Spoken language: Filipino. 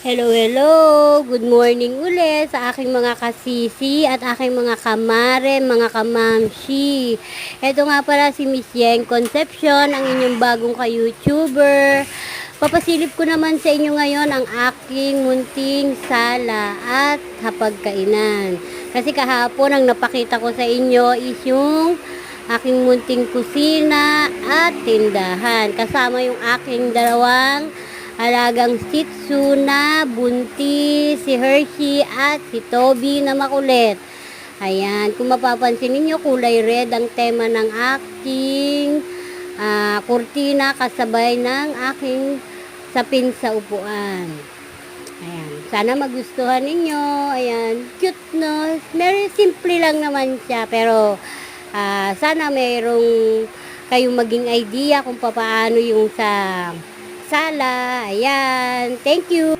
Hello, hello! Good morning ulit sa aking mga kasisi at aking mga kamare, mga kamamshi. Ito nga pala si Miss Yeng Concepcion, ang inyong bagong ka-YouTuber. Papasilip ko naman sa inyo ngayon ang aking munting sala at hapagkainan. Kasi kahapon ang napakita ko sa inyo is yung aking munting kusina at tindahan. Kasama yung aking dalawang alagang Shih Tzu na buntis, si Hershey at si Toby na makulit. Ayan, kung mapapansin ninyo, kulay red ang tema ng aking kurtina kasabay ng aking sapin sa upuan. Ayan, sana magustuhan ninyo. Ayan, cute no? Very simple lang naman siya, pero sana mayroong kayong maging idea kung paano yung sa sala. Ayan. Thank you.